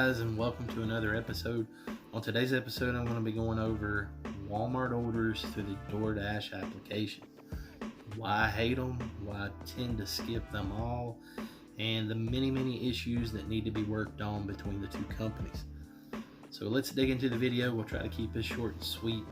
guys, and welcome to another episode. On today's episode, I'm going to be going over Walmart orders through the DoorDash application. Why I hate them, why I tend to skip them all, and the many issues that need to be worked on between the two companies. So let's dig into the video. We'll try to keep this short and sweet.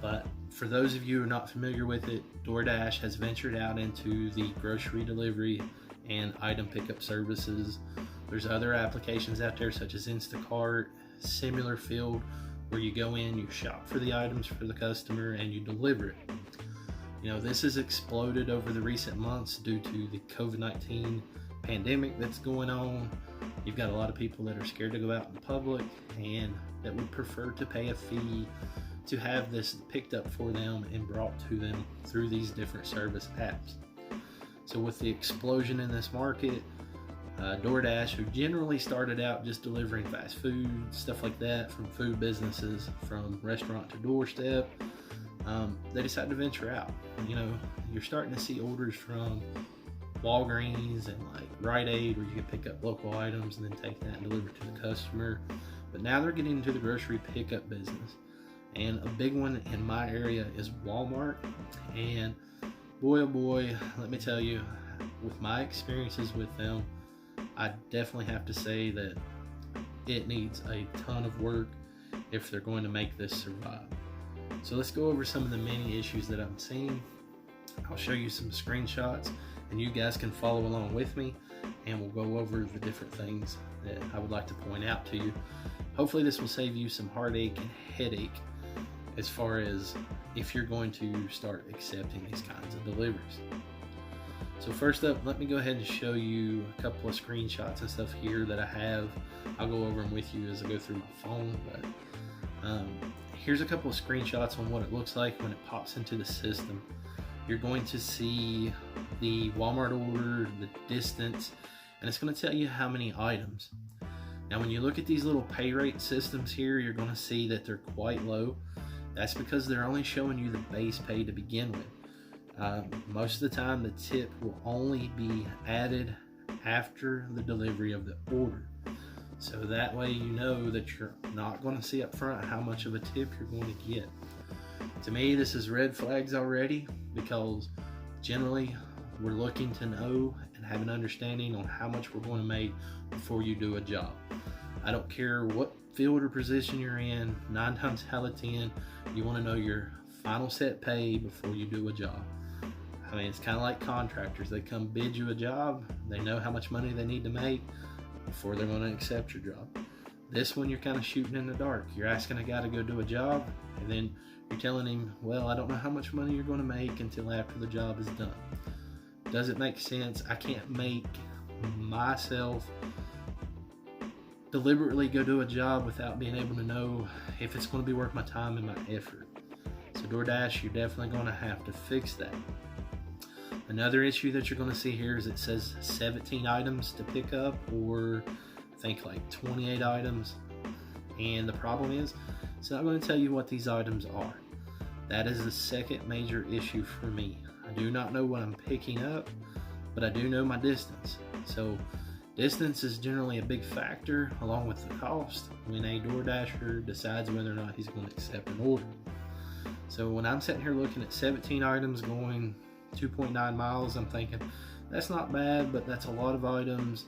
But for those of you who are not familiar with it, DoorDash has ventured out into the grocery delivery and item pickup services. There's other applications out there such as Instacart, Similar Field, where you go in, you shop for the items for the customer, and you deliver it. You know, this has exploded over the recent months due to the COVID-19 pandemic that's going on. You've got a lot of people that are scared to go out in public and that would prefer to pay a fee to have this picked up for them and brought to them through these different service apps. So with the explosion in this market, DoorDash, who generally started out just delivering fast food, stuff like that, from food businesses, from restaurant to doorstep, they decided to venture out. You know, you're starting to see orders from Walgreens and like Rite Aid, where you can pick up local items and then take that and deliver to the customer. But now they're getting into the grocery pickup business. And a big one in my area is Walmart. And boy, oh boy, let me tell you, with my experiences with them, I definitely have to say that it needs a ton of work if they're going to make this survive. So let's go over some of the many issues that I'm seeing. I'll show you some screenshots and you guys can follow along with me, and we'll go over the different things that I would like to point out to you. Hopefully this will save you some heartache and headache as far as if you're going to start accepting these kinds of deliveries. So first up, let me go ahead and show you a couple of screenshots and stuff here that I have. I'll go over them with you as I go through my phone, but here's a couple of screenshots on what it looks like when it pops into the system. You're going to see the Walmart order, the distance, and it's going to tell you how many items. Now when you look at these little pay rate systems here, you're going to see that they're quite low. That's because they're only showing you the base pay to begin with. Most of the time the tip will only be added after the delivery of the order. So that way you know that you're not going to see up front how much of a tip you're going to get. To me, this is red flags already, because generally we're looking to know and have an understanding on how much we're going to make before you do a job. I don't care what field or position you're in, 9 times out of 10, you want to know your final set pay before you do a job. I mean, it's kind of like contractors. They come bid you a job, they know how much money they need to make before they're going to accept your job. This one, you're kind of shooting in the dark. You're asking a guy to go do a job, and then you're telling him, well, I don't know how much money you're going to make until after the job is done. Does it make sense? I can't make myself deliberately go do a job without being able to know if it's going to be worth my time and my effort. So DoorDash, you're definitely going to have to fix that. Another issue that you're going to see here is it says 17 items to pick up, or I think like 28 items. And the problem is, it's not going to tell you what these items are. That is the second major issue for me. I do not know what I'm picking up, but I do know my distance. So distance is generally a big factor, along with the cost, when a DoorDasher decides whether or not he's going to accept an order. So when I'm sitting here looking at 17 items going 2.9 miles, I'm thinking, that's not bad, but that's a lot of items,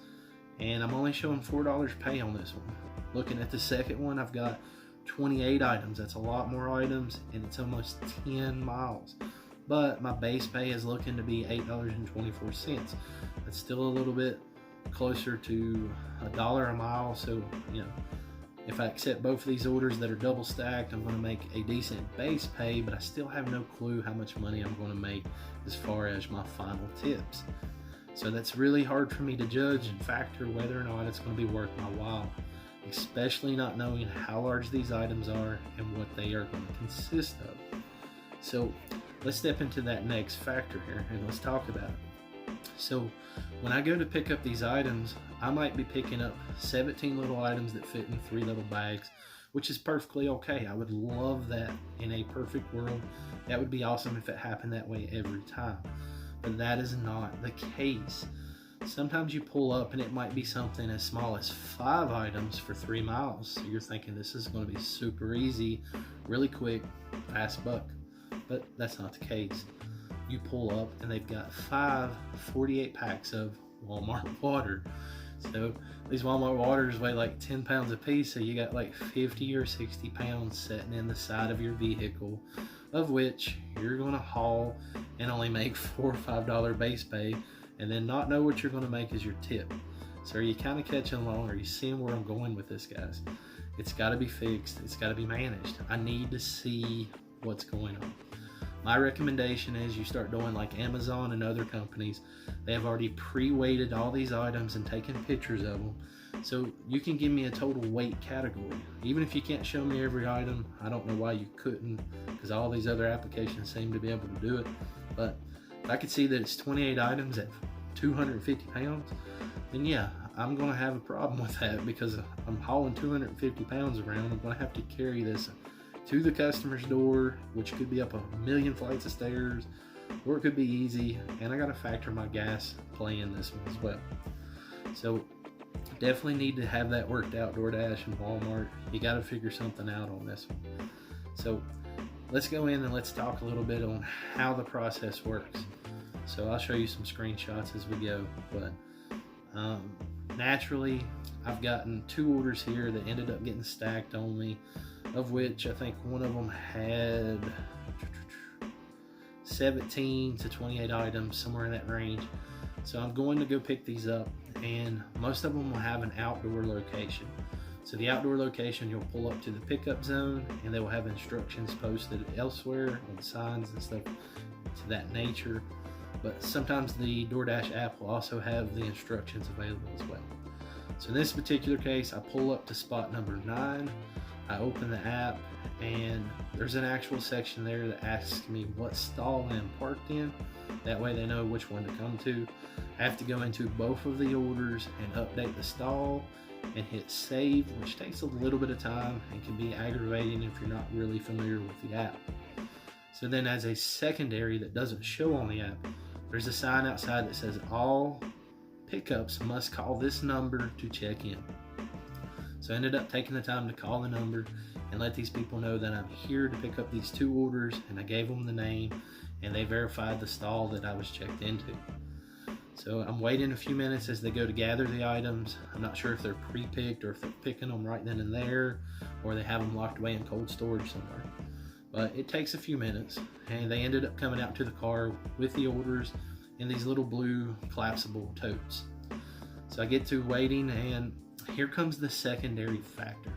and I'm only showing $4 pay on this one. Looking at the second one, I've got 28 items. That's a lot more items, and it's almost 10 miles. But my base pay is looking to be $8.24. That's still a little bit closer to $1 a mile. So, you know, if I accept both of these orders that are double stacked, I'm going to make a decent base pay, but I still have no clue how much money I'm going to make as far as my final tips. So that's really hard for me to judge and factor whether or not it's going to be worth my while, especially not knowing how large these items are and what they are going to consist of. So let's step into that next factor here and let's talk about it. So when I go to pick up these items, I might be picking up 17 little items that fit in 3 little bags, which is perfectly okay. I would love that in a perfect world. That would be awesome if it happened that way every time. But that is not the case. Sometimes you pull up and it might be something as small as 5 items for 3 miles. So you're thinking this is going to be super easy, really quick, fast buck. But that's not the case. You pull up and they've got 5 48 packs of Walmart water. So these Walmart waters weigh like 10 pounds a piece, so you got like 50 or 60 pounds sitting in the side of your vehicle, of which you're going to haul and only make $4 or $5 base pay, and then not know what you're going to make as your tip. So are you kind of catching along? Are you seeing where I'm going with this, guys? It's got to be fixed. It's got to be managed. I need to see what's going on. My recommendation is you start doing like Amazon and other companies. They have already pre-weighted all these items and taken pictures of them. So you can give me a total weight category. Even if you can't show me every item, I don't know why you couldn't, because all these other applications seem to be able to do it. But if I could see that it's 28 items at 250 pounds, then yeah, I'm gonna have a problem with that, because I'm hauling 250 pounds around. I'm gonna have to carry this to the customer's door, which could be up a million flights of stairs, or it could be easy, and I gotta factor my gas play in this one as well. So definitely need to have that worked out, DoorDash and Walmart. You gotta figure something out on this one. So let's go in and let's talk a little bit on how the process works. So I'll show you some screenshots as we go, but naturally I've gotten 2 orders here that ended up getting stacked on me, of which I think one of them had 17 to 28 items, somewhere in that range. So I'm going to go pick these up, and most of them will have an outdoor location. So the outdoor location, you'll pull up to the pickup zone, and they will have instructions posted elsewhere on signs and stuff to that nature. But sometimes the DoorDash app will also have the instructions available as well. So in this particular case, I pull up to spot number 9. I open the app, and there's an actual section there that asks me what stall I'm parked in. That way they know which one to come to. I have to go into both of the orders and update the stall and hit save, which takes a little bit of time and can be aggravating if you're not really familiar with the app. So then, as a secondary that doesn't show on the app, there's a sign outside that says all pickups must call this number to check in. So I ended up taking the time to call the number and let these people know that I'm here to pick up these 2 orders, and I gave them the name, and they verified the stall that I was checked into. So I'm waiting a few minutes as they go to gather the items. I'm not sure if they're pre-picked or if they're picking them right then and there, or they have them locked away in cold storage somewhere. But it takes a few minutes, and they ended up coming out to the car with the orders in these little blue collapsible totes. So I get to waiting, and here comes the secondary factor.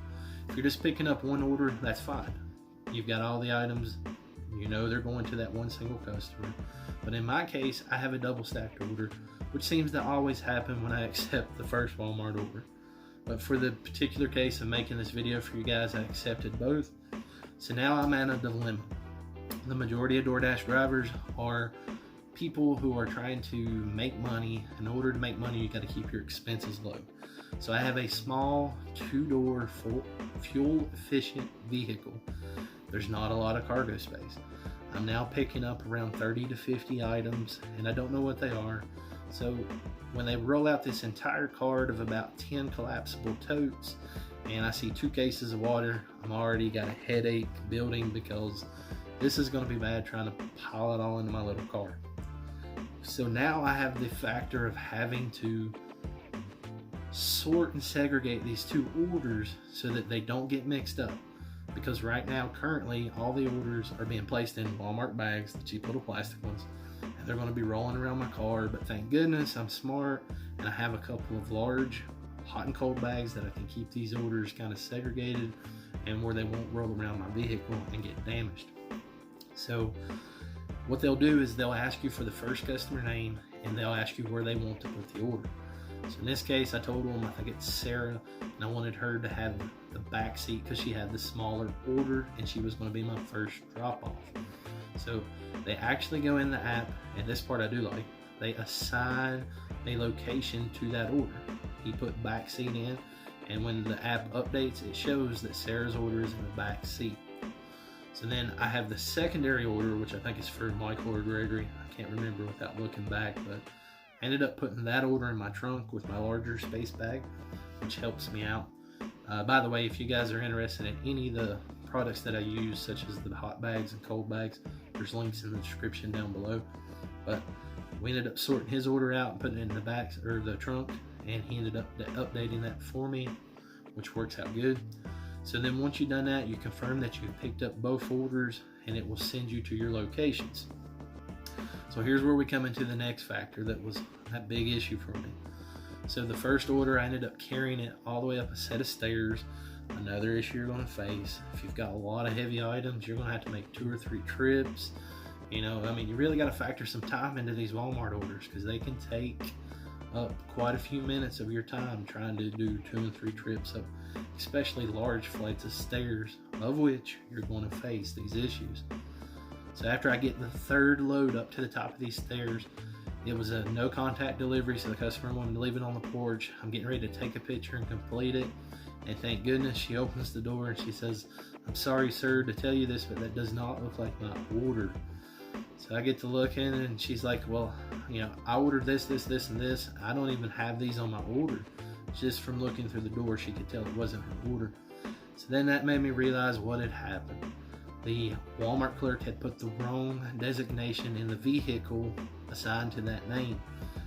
If you're just picking up one order, that's fine. You've got all the items, you know they're going to that one single customer. But in my case, I have a double stacked order, which seems to always happen when I accept the first Walmart order. But for the particular case of making this video for you guys, I accepted both. So now I'm at a dilemma. The majority of DoorDash drivers are people who are trying to make money. In order to make money, you got to keep your expenses low. So I have a small 2-door fuel efficient vehicle. There's not a lot of cargo space. I'm now picking up around 30 to 50 items, and I don't know what they are. So when they roll out this entire cart of about 10 collapsible totes, and I see 2 cases of water, I'm already got a headache building, because this is going to be bad trying to pile it all into my little car. So now I have the factor of having to sort and segregate these 2 orders so that they don't get mixed up. Because right now, currently, all the orders are being placed in Walmart bags, the cheap little plastic ones, and they're going to be rolling around my car. But thank goodness I'm smart, and I have a couple of large hot and cold bags that I can keep these orders kind of segregated and where they won't roll around my vehicle and get damaged. So what they'll do is they'll ask you for the first customer name, and they'll ask you where they want to put the order. So in this case, I told them, I think it's Sarah, and I wanted her to have the back seat because she had the smaller order and she was going to be my first drop off. So they actually go in the app, and this part I do like, they assign a location to that order. He put back seat in, and when the app updates, it shows that Sarah's order is in the back seat. So then I have the secondary order, which I think is for Michael or Gregory. I can't remember without looking back, but I ended up putting that order in my trunk with my larger space bag, which helps me out. By the way, if you guys are interested in any of the products that I use, such as the hot bags and cold bags, there's links in the description down below. But we ended up sorting his order out and putting it in the back or the trunk, and he ended up updating that for me, which works out good. So then once you've done that, you confirm that you picked up both orders, and it will send you to your locations. So here's where we come into the next factor that was that big issue for me. So the first order, I ended up carrying it all the way up a set of stairs. Another issue you're going to face. If you've got a lot of heavy items, you're going to have to make 2 or 3 trips. You know, I mean, you really got to factor some time into these Walmart orders, because they can take up quite a few minutes of your time trying to do 2 and 3 trips up, especially large flights of stairs, of which you're going to face these issues. So after I get the third load up to the top of these stairs, it was a no contact delivery, so the customer wanted to leave it on the porch. I'm getting ready to take a picture and complete it, and thank goodness she opens the door and she says, "I'm sorry, sir, to tell you this, but that does not look like my order." So I get to looking, and she's like, "Well, you know, I ordered this, this, this, and this. I don't even have these on my order." Just from looking through the door, she could tell it wasn't her order. So then that made me realize what had happened. The Walmart clerk had put the wrong designation in the vehicle assigned to that name.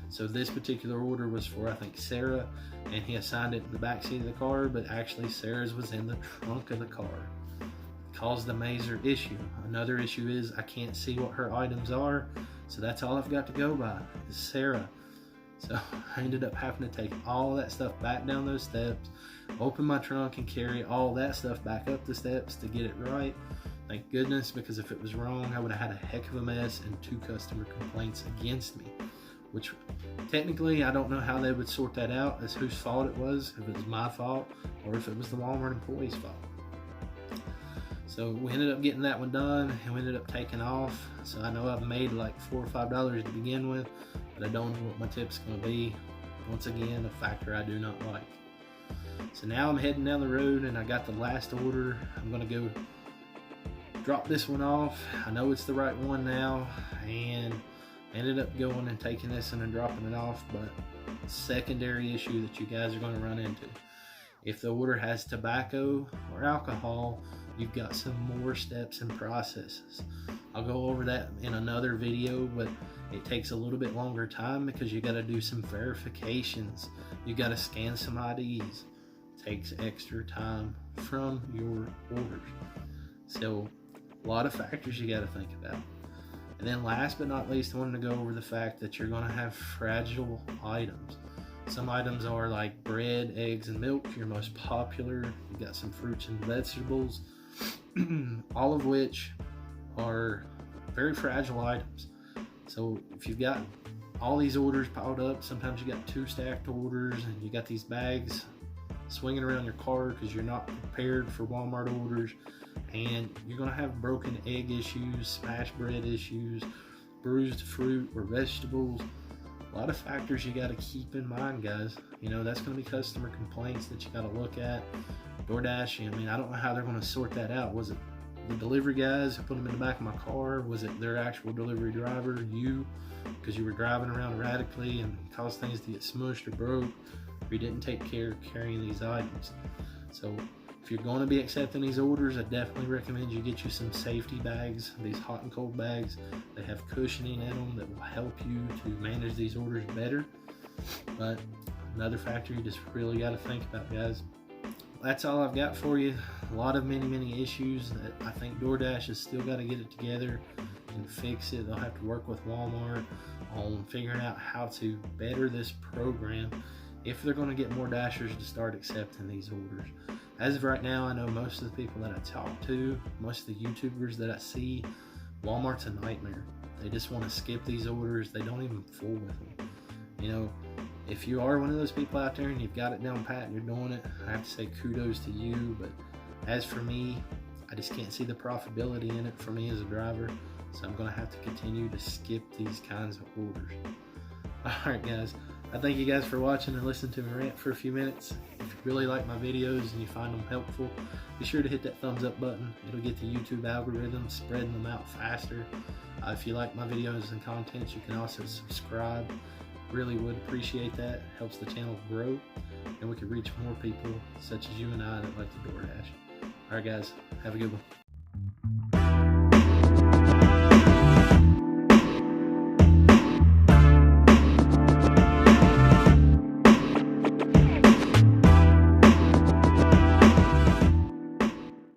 So this particular order was for, I think, Sarah, and he assigned it in the back seat of the car, but actually Sarah's was in the trunk of the car. Caused a major issue. Another issue is I can't see what her items are, so that's all I've got to go by is Sarah. So I ended up having to take all that stuff back down those steps, open my trunk, and carry all that stuff back up the steps to get it right. Thank goodness, because if it was wrong, I would have had a heck of a mess and 2 customer complaints against me, which technically I don't know how they would sort that out as whose fault it was, if it was my fault or if it was the Walmart employee's fault. So we ended up getting that one done, and we ended up taking off. So I know I've made like $4 or $5 to begin with, but I don't know what my tip's going to be. Once again, a factor I do not like. So now I'm heading down the road, and I got the last order. I'm going to go drop this one off. I know it's the right one now, and I ended up going and taking this and then dropping it off. But secondary issue that you guys are going to run into, if the order has tobacco or alcohol, you've got some more steps and processes. I'll go over that in another video, but it takes a little bit longer time because you got to do some verifications. You got to scan some IDs. It takes extra time from your orders. So a lot of factors you got to think about. And then last but not least, I wanted to go over the fact that you're going to have fragile items. Some items are like bread, eggs, and milk, your most popular. You got some fruits and vegetables, all of which are very fragile items. So if you've got all these orders piled up, sometimes you got 2 stacked orders, and you got these bags swinging around your car because you're not prepared for Walmart orders, and you're going to have broken egg issues, smashed bread issues, bruised fruit or vegetables. A lot of factors you got to keep in mind, guys. You know, that's going to be customer complaints that you got to look at. DoorDash, I mean, I don't know how they're going to sort that out. Was it the delivery guys who put them in the back of my car? Was it their actual delivery driver, you, because you were driving around erratically and caused things to get smushed or broke, or you didn't take care of carrying these items? So if you're going to be accepting these orders, I definitely recommend you get you some safety bags, these hot and cold bags. They have cushioning in them that will help you to manage these orders better. But another factor you just really got to think about, guys. That's all I've got for you. A lot of many issues that I think DoorDash has still got to get it together and fix it. They'll have to work with Walmart on figuring out how to better this program if they're going to get more Dashers to start accepting these orders. As of right now, I know most of the people that I talk to, most of the YouTubers that I see, Walmart's a nightmare. They just want to skip these orders. They don't even fool with them. You know, if you are one of those people out there and you've got it down pat and you're doing it, I have to say kudos to you. But as for me, I just can't see the profitability in it for me as a driver. So I'm going to have to continue to skip these kinds of orders. Alright guys, I thank you guys for watching and listening to me rant for a few minutes. If you really like my videos and you find them helpful, be sure to hit that thumbs up button. It'll get the YouTube algorithm spreading them out faster. If you like my videos and contents, you can also subscribe. Really would appreciate that. Helps the channel grow, and we can reach more people such as you and I that like to DoorDash. All right, guys, have a good one.